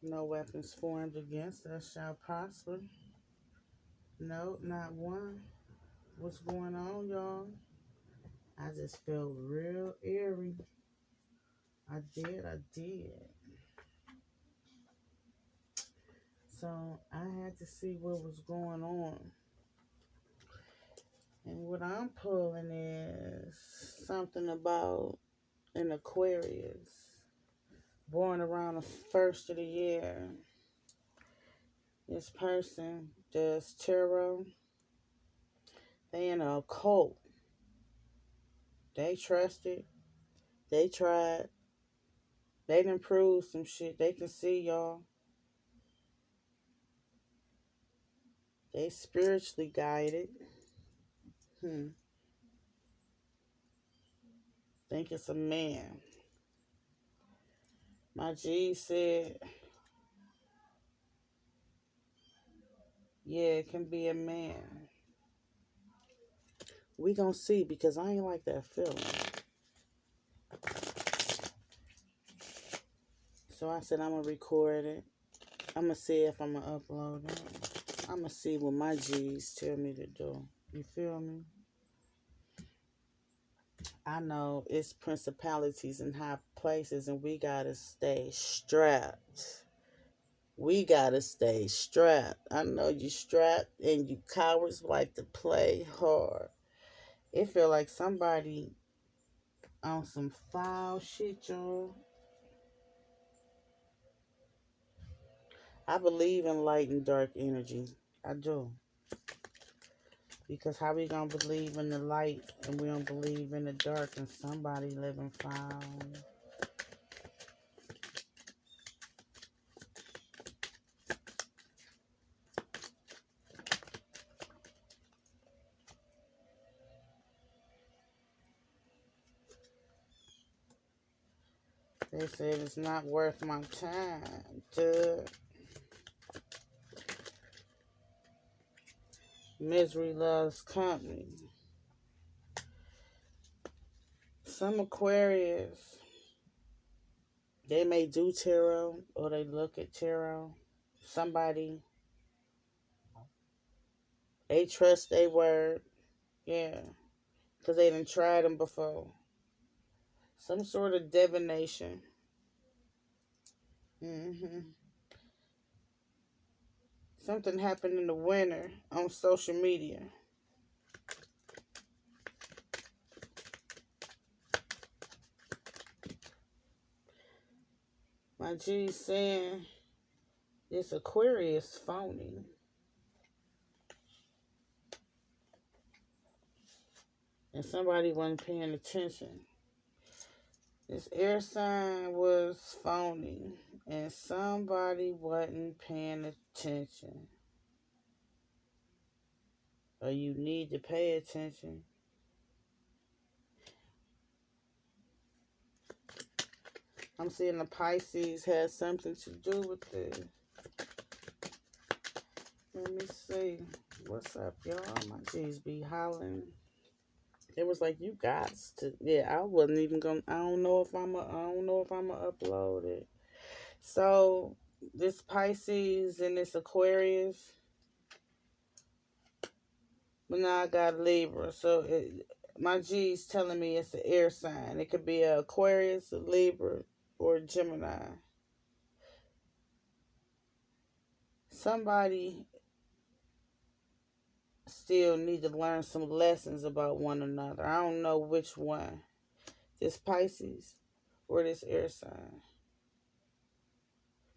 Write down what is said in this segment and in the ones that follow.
No weapons formed against us shall prosper. No, not one. What's going on, y'all? I just felt real eerie. I did. So I had to see what was going on. And what I'm pulling is something about an Aquarius born around the first of the year. This person does tarot. They in a cult. They trusted. They tried. They done proved some shit. They can see y'all. They spiritually guided. Hmm. Think it's a man. My G said, yeah, it can be a man. We gonna see because I ain't like that feeling. So I said I'm gonna record it. I'm gonna see if I'm gonna upload it. I'm gonna see what my G's tell me to do. You feel me? I know it's principalities in high places, and we gotta stay strapped. We gotta stay strapped. I know you strapped, and you cowards like to play hard. It feel like somebody on some foul shit, y'all. I believe in light and dark energy. I do. Because how we gonna believe in the light and we don't believe in the dark and somebody living foul? They said it's not worth my time to misery loves company. Some Aquarius, they may do tarot or they look at tarot. Somebody, they trust their word. Yeah, because they done tried them before. Some sort of divination. Hmm. Something happened in the winter on social media. My G's saying this Aquarius phony. And somebody wasn't paying attention. This air sign was phony. And somebody wasn't paying attention. Or you need to pay attention. I'm seeing the Pisces has something to do with this. Let me see. What's up, y'all? My G's be hollering. It was like you got to. Yeah, I wasn't even gonna. I don't know if I'm. I don't know if I'm gonna upload it. So this Pisces and this Aquarius, but now I got Libra. So my G's telling me it's an air sign. It could be a Aquarius, a Libra, or a Gemini. Somebody still need to learn some lessons about one another. I don't know which one. This Pisces or this air sign.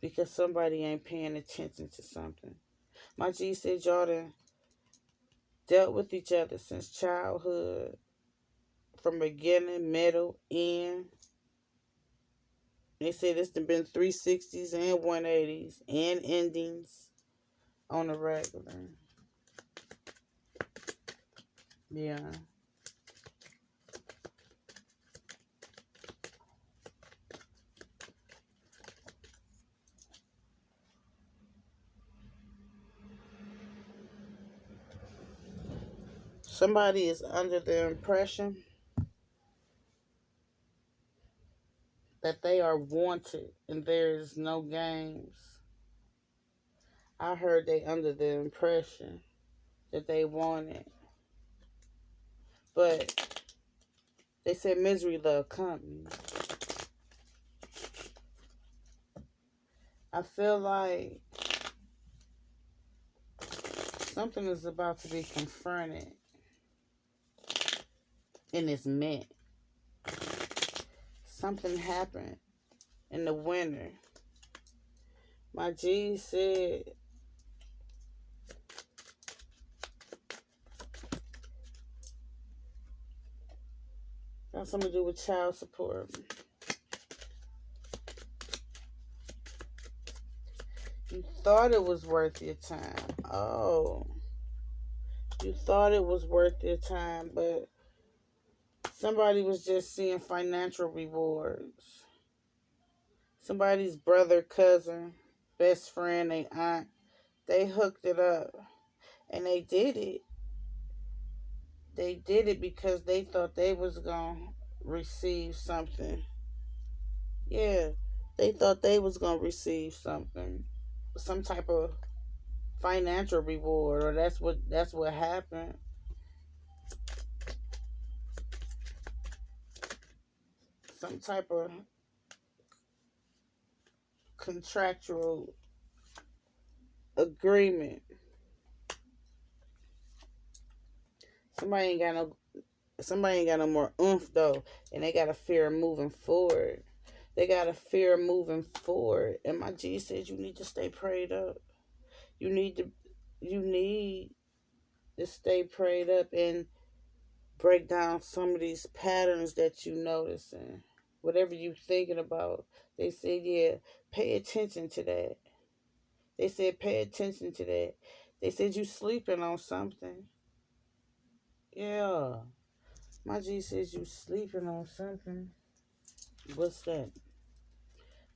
Because somebody ain't paying attention to something. My G said y'all done dealt with each other since childhood, from beginning, middle, end. They said it's been 360s and 180s and endings on the regular. Yeah. Somebody is under the impression that they are wanted and there is no games. I heard they under the impression that they wanted, but they said misery love company. I feel like something is about to be confronted and it's meant. Something happened in the winter. My G said got something to do with child support. You thought it was worth your time. Oh, you thought it was worth your time, but somebody was just seeing financial rewards. Somebody's brother, cousin, best friend, they aunt, they hooked it up. And they did it. They did it because they thought they was going to receive something. Yeah, they thought they was going to receive something. Some type of financial reward, or that's what happened. Some type of contractual agreement. Somebody ain't got no somebody ain't got no more oomph though, and they got a fear of moving forward. They got a fear of moving forward. And my G says you need to stay prayed up. You need to you need to stay prayed up and break down some of these patterns that you noticing. Whatever you thinking about. They said, yeah, pay attention to that. They said pay attention to that. They said you sleeping on something. Yeah. My G says you sleeping on something. What's that?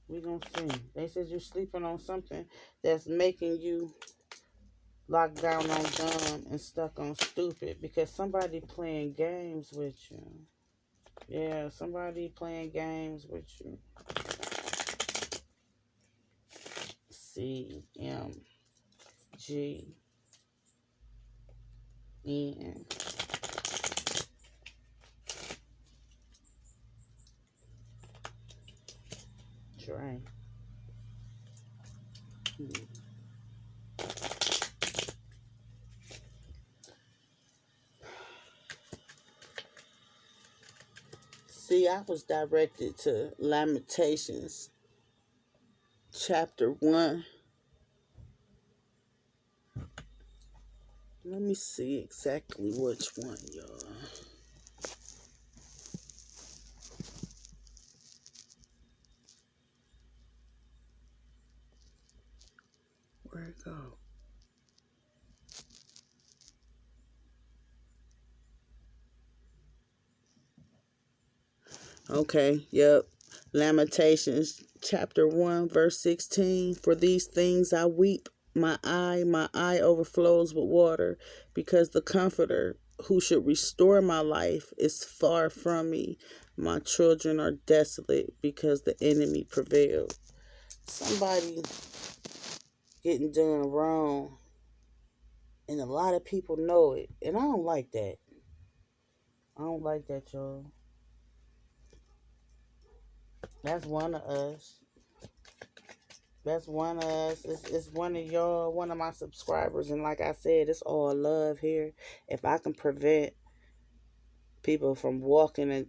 We gonna see. They said you sleeping on something that's making you locked down on dumb and stuck on stupid because somebody playing games with you. Yeah, somebody playing games with you. CMGN. Dre. See, I was directed to Lamentations chapter 1. Let me see exactly which one, y'all. Where'd it go? Okay, yep. Lamentations chapter 1, verse 16. For these things I weep. My eye overflows with water, because the Comforter who should restore my life is far from me. My children are desolate because the enemy prevailed. Somebody getting done wrong, and a lot of people know it, and I don't like that. I don't like that, y'all. That's one of us. That's one of us. It's one of y'all, one of my subscribers. And like I said, it's all love here. If I can prevent people from walking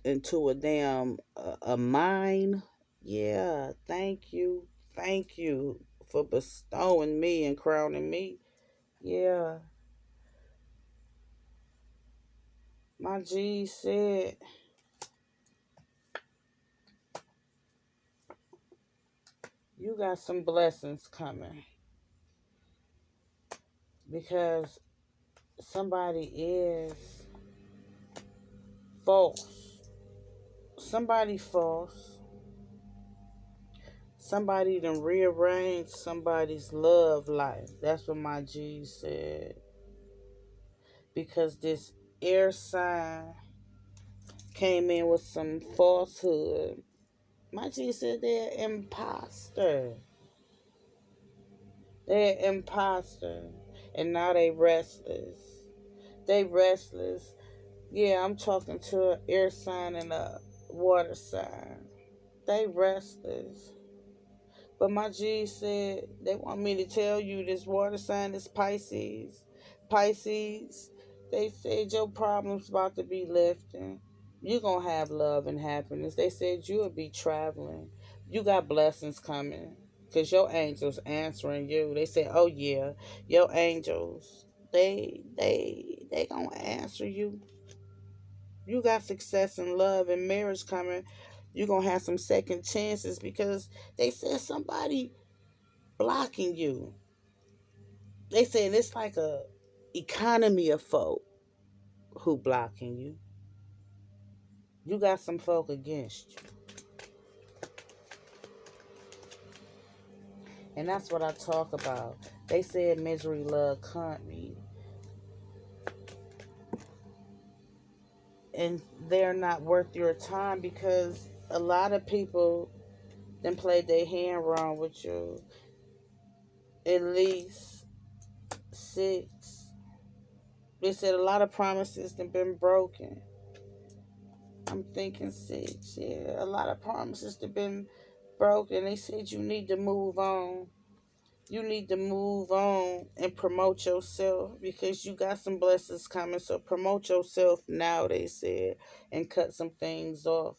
into a damn a mine, yeah, thank you. Thank you for bestowing me and crowning me. Yeah. My G said, you got some blessings coming because somebody is false. Somebody false. Somebody done rearranged somebody's love life. That's what my G said. Because this air sign came in with some falsehood. My G said they're imposter. They're imposter. And now they restless. They restless. Yeah, I'm talking to an air sign and a water sign. They restless. But my G said they want me to tell you this water sign is Pisces. Pisces, they said your problem's about to be lifting. You're going to have love and happiness. They said you'll be traveling. You got blessings coming because your angels answering you. They said, oh yeah, your angels, they going to answer you. You got success and love and marriage coming. You're going to have some second chances because they said somebody blocking you. They saying it's like a economy of folk who blocking you. You got some folk against you. And that's what I talk about. They said misery love company. And they're not worth your time because a lot of people then played their hand wrong with you. At least 6. They said a lot of promises have been broken. I'm thinking 6. Yeah, a lot of promises have been broken. They said you need to move on. You need to move on and promote yourself because you got some blessings coming. So promote yourself now, they said, and cut some things off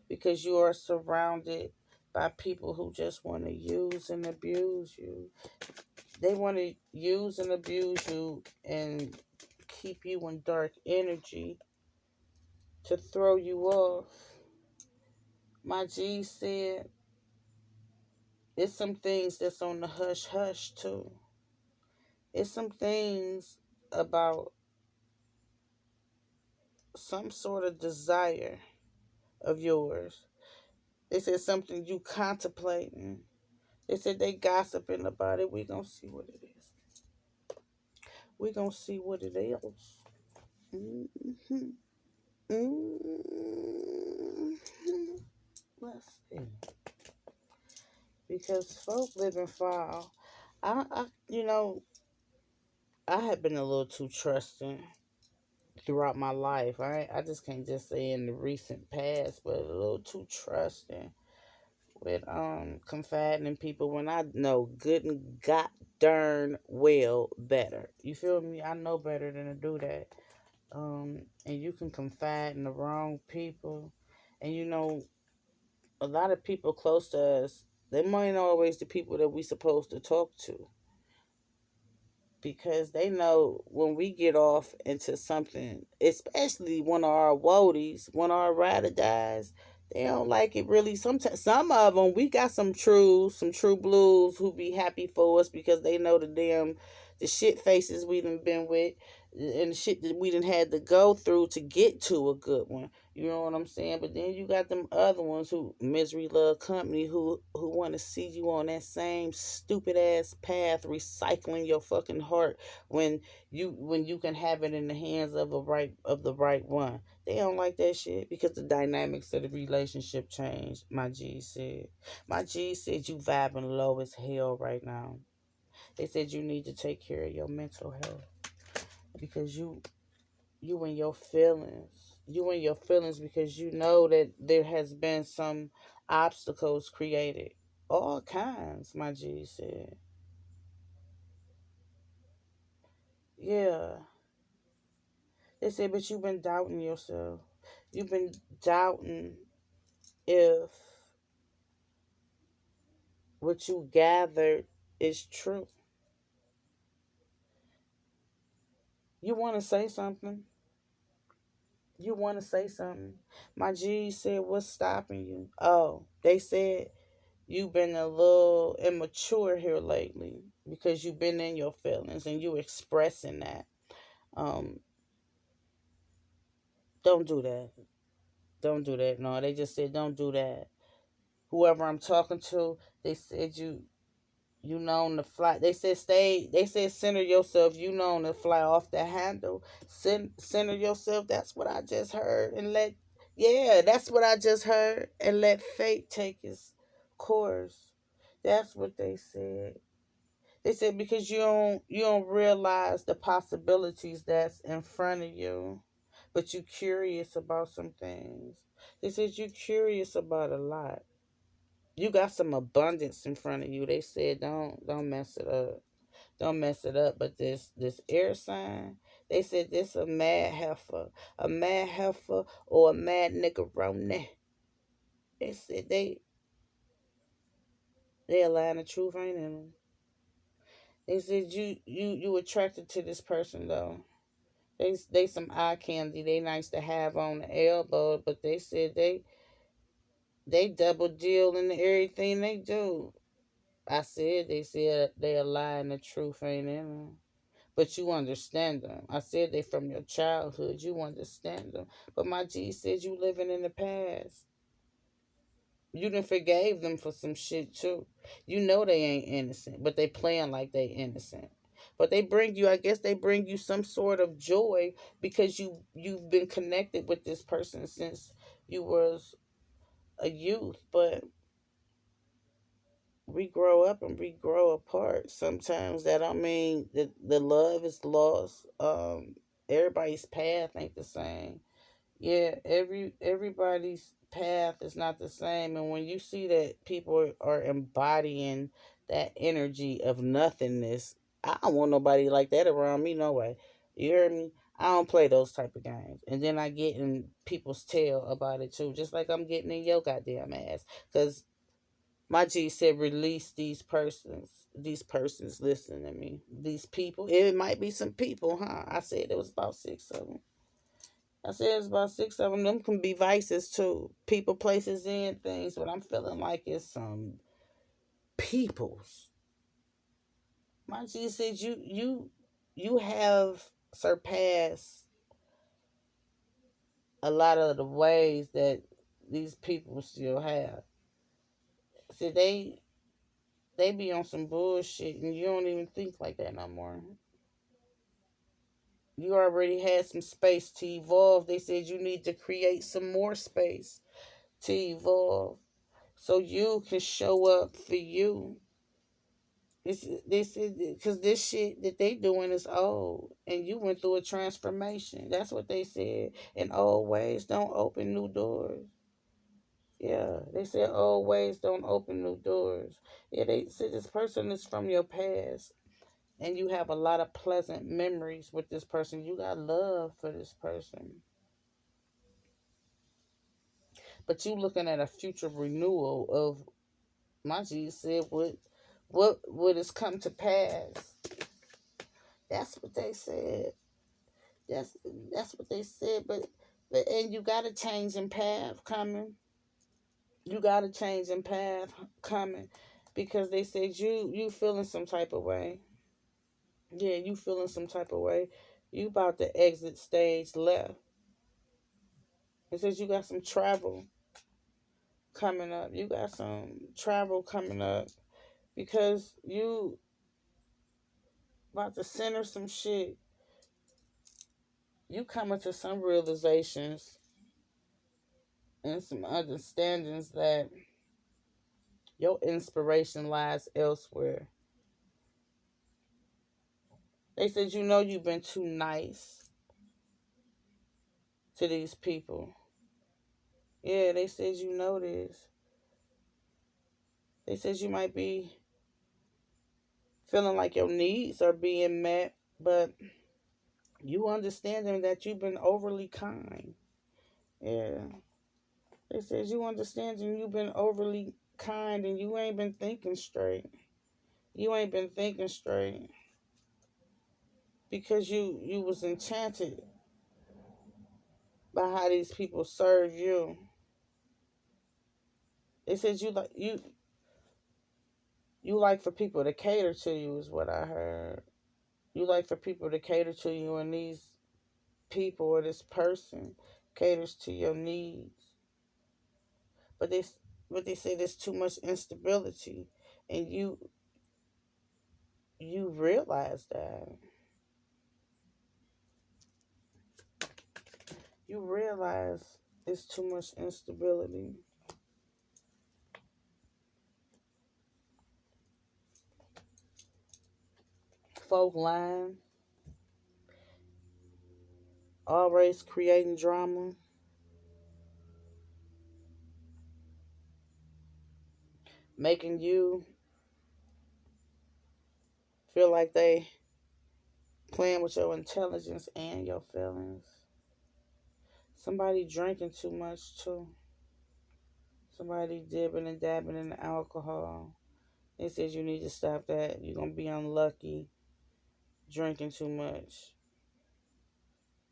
because you are surrounded by people who just want to use and abuse you. They want to use and abuse you and keep you in dark energy to throw you off. My G said it's some things that's on the hush hush too. It's some things about some sort of desire of yours. They said something you contemplating. They said they gossiping about it. We gonna see what it is. We gonna see what it is. Mm-hmm. Mm-hmm. Let's see. Because folk live and fall. You know, I have been a little too trusting throughout my life. I just can't just say in the recent past, but a little too trusting with confiding in people when I know good and god darn well better. You feel me? I know better than to do that. And you can confide in the wrong people, and you know a lot of people close to us. They might not always the people that we supposed to talk to because they know when we get off into something, especially one of our woadies, one of our ride or dies, they don't like it really. Sometimes some of them, we got some true blues who be happy for us because they know the shit faces we done been with and the shit that we done had to go through to get to a good one. You know what I'm saying? But then you got them other ones who misery love company who want to see you on that same stupid ass path, recycling your fucking heart when you can have it in the hands of the right one. They don't like that shit because the dynamics of the relationship changed. My G said. My G said you vibing low as hell right now. They said you need to take care of your mental health because you and your feelings. You and your feelings because you know that there has been some obstacles created. All kinds, my G said. Yeah. They said, but you've been doubting yourself. You've been doubting if what you gathered is true. You want to say something? You want to say something? My G said, what's stopping you? Oh, they said you've been a little immature here lately because you've been in your feelings and you expressing that. Um, don't do that. Don't do that. No, they just said don't do that. Whoever I'm talking to, they said you known to fly. They said stay. They said center yourself. You known to fly off the handle. Center yourself. That's what I just heard. And Yeah, that's what I just heard. And let fate take its course. That's what they said. They said because you don't realize the possibilities that's in front of you, but you curious about some things. They said you curious about a lot. You got some abundance in front of you. They said don't mess it up. Don't mess it up. But this air sign, they said this a mad heifer or a mad niggeroni. They said they align the truth ain't in them. They said you attracted to this person though. They some eye candy. They nice to have on the elbow, but they said they double deal in everything they do. They said they align the truth ain't in them. But you understand them. I said they from your childhood. You understand them. But my G said you living in the past. You done forgave them for some shit too. You know they ain't innocent, but they playing like they innocent. But they bring you, I guess they bring you some sort of joy because you've been connected with this person since you was a youth. But we grow up and we grow apart. Sometimes that don't mean that the love is lost. Everybody's path ain't the same. Yeah, everybody's path is not the same, and when you see that people are embodying that energy of nothingness, I don't want nobody like that around me. No way. You heard me? I don't play those type of games, and then I get in people's tail about it too, just like I'm getting in your goddamn ass. Cause my G said release these persons listening to me, these people. It might be some people, huh? I said it was about six of them. I said it's about six of them. Them can be vices too. People, places, and things. But I'm feeling like it's some peoples. My G said you have surpassed a lot of the ways that these people still have. See, they be on some bullshit, and you don't even think like that no more. You already had some space to evolve. They said you need to create some more space to evolve so you can show up for you. This is because this shit that they doing is old, and you went through a transformation. That's what they said. And old ways don't open new doors. Yeah, they said old ways don't open new doors. Yeah, they said this person is from your past, and you have a lot of pleasant memories with this person. You got love for this person, but you looking at a future renewal of my G said what has come to pass. That's what they said. That's that's what they said. But and you got a change in path coming. You got a change in path coming because they said you feeling some type of way. Yeah, you feeling some type of way. You about to exit stage left. It says you got some travel coming up. You got some travel coming up because you about to center some shit. You coming to some realizations and some understandings that your inspiration lies elsewhere. They said, you know, you've been too nice to these people. Yeah, they said, you know this. They said you might be feeling like your needs are being met, but you understanding that you've been overly kind. Yeah. They said you understanding you've been overly kind and you ain't been thinking straight. You ain't been thinking straight because you was enchanted by how these people serve you. They said you like for people to cater to you is what I heard. You like for people to cater to you, and these people or this person caters to your needs. But they say there's too much instability, and you realize that. You realize. It's too much instability. Folk lying, always creating drama, making you feel like they playing with your intelligence and your feelings. Somebody drinking too much too. Somebody dipping and dabbing in the alcohol. They said you need to stop that. You're gonna be unlucky drinking too much.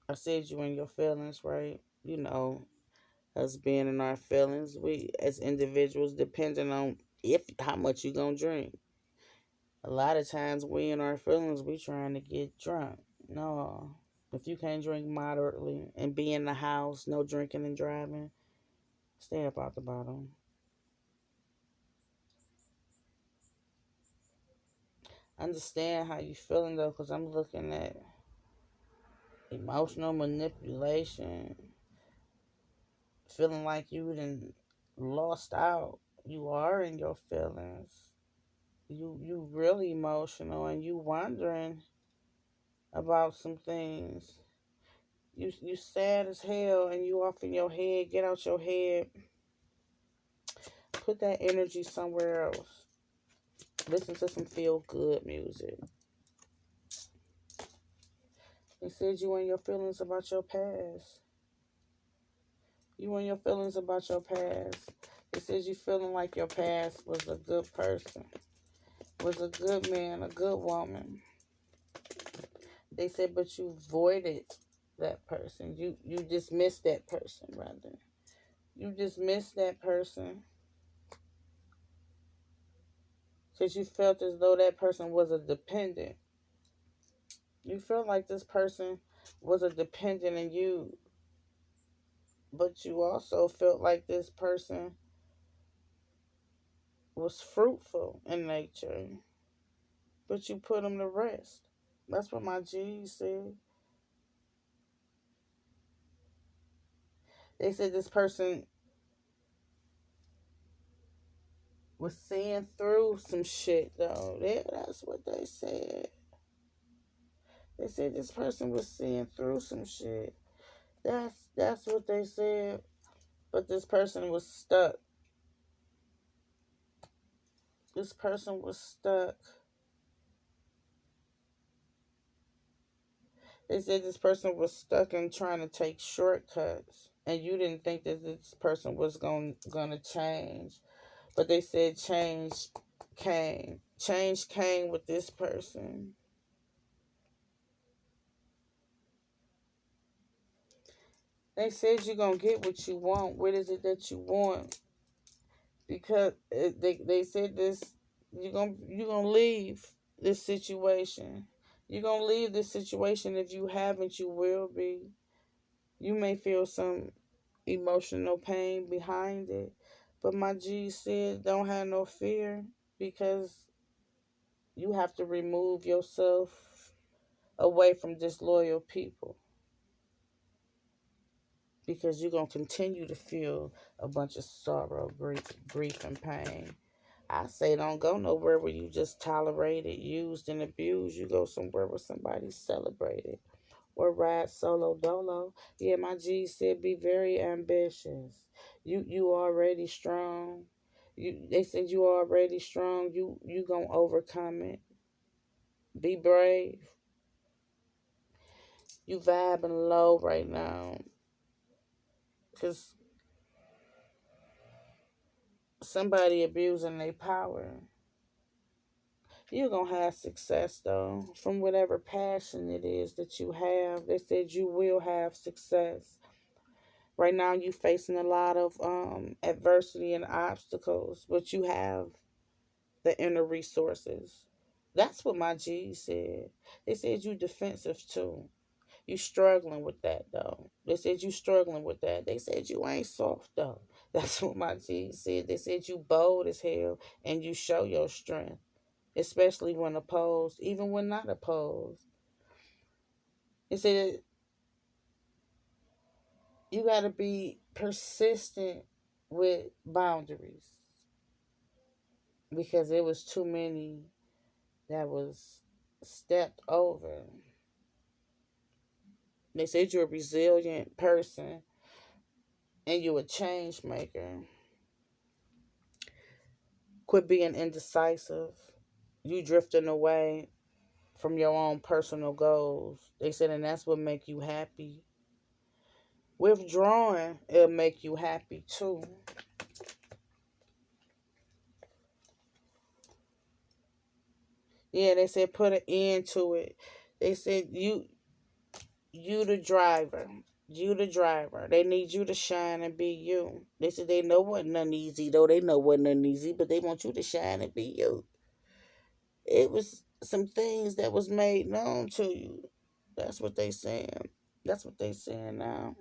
I said you in your feelings, right? You know, us being in our feelings, we as individuals, depending on if how much you gonna drink. A lot of times we in our feelings, we trying to get drunk. No, if you can't drink moderately and be in the house, no drinking and driving, stay up out the bottle. Understand how you feeling though, because I'm looking at emotional manipulation, feeling like you done lost out. You are in your feelings. You really emotional and you wondering about some things. You sad as hell and you off in your head. Get out your head. Put that energy somewhere else. Listen to some feel good music. They said you in your feelings about your past. You in your feelings about your past. They said you feeling like your past was a good person, was a good man, a good woman. They said, but you voided that person. You dismissed that person, rather. You dismissed that person because you felt as though that person was a dependent. You felt like this person was a dependent in you, but you also felt like this person was fruitful in nature, but you put them to rest. That's what my G's said. They said this person was seeing through some shit, though. That's what they said. They said this person was seeing through some shit. That's what they said. But this person was stuck. This person was stuck. They said this person was stuck and trying to take shortcuts. And you didn't think that this person was gonna change. But they said change came. Change came with this person. They said you're gonna get what you want. What is it that you want? Because they said this, you're gonna leave this situation. You're gonna leave this situation. If you haven't, you will be. You may feel some emotional pain behind it, but my G said don't have no fear, because you have to remove yourself away from disloyal people, because you're gonna continue to feel a bunch of sorrow, grief and pain. I say don't go nowhere where you just tolerate it, used and abused. You go somewhere where somebody celebrated. Or ride solo dolo. Yeah, my G said be very ambitious. You already strong. They said you already strong. You gonna overcome it. Be brave. You vibing low right now. Cause somebody abusing their power. You're gonna have success though. From whatever passion it is that you have. They said you will have success. Right now you facing a lot of adversity and obstacles, but you have the inner resources. That's what my G said. They said you defensive too. You struggling with that though. They said you struggling with that. They said you ain't soft though. That's what my G said. They said you bold as hell and you show your strength, especially when opposed, even when not opposed. They said You got to be persistent with boundaries because it was too many that was stepped over. They said you're a resilient person and you're a change maker. Quit being indecisive. You drifting away from your own personal goals. They said, and that's what make you happy. Withdrawing, it'll make you happy too. Yeah, they said put an end to it. They said you the driver. You the driver. They need you to shine and be you. They said they know wasn't nothing easy though. They know wasn't nothing easy, but they want you to shine and be you. It was some things that was made known to you. That's what they saying. That's what they saying now.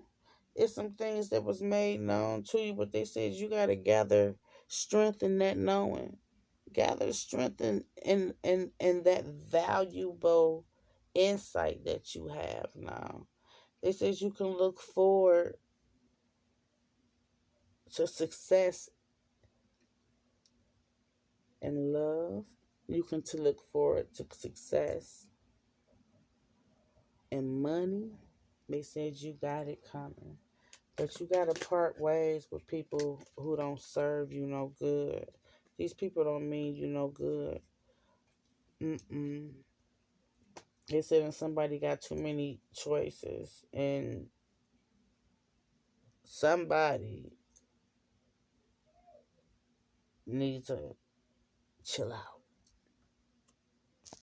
It's some things that was made known to you, but they said you gotta gather strength in that knowing. Gather strength in that valuable insight that you have now. They says you can look forward to success and love. You can to look forward to success and money. They said you got it coming. But you gotta part ways with people who don't serve you no good. These people don't mean you no good. Mm-mm. They said that somebody got too many choices and somebody needs to chill out.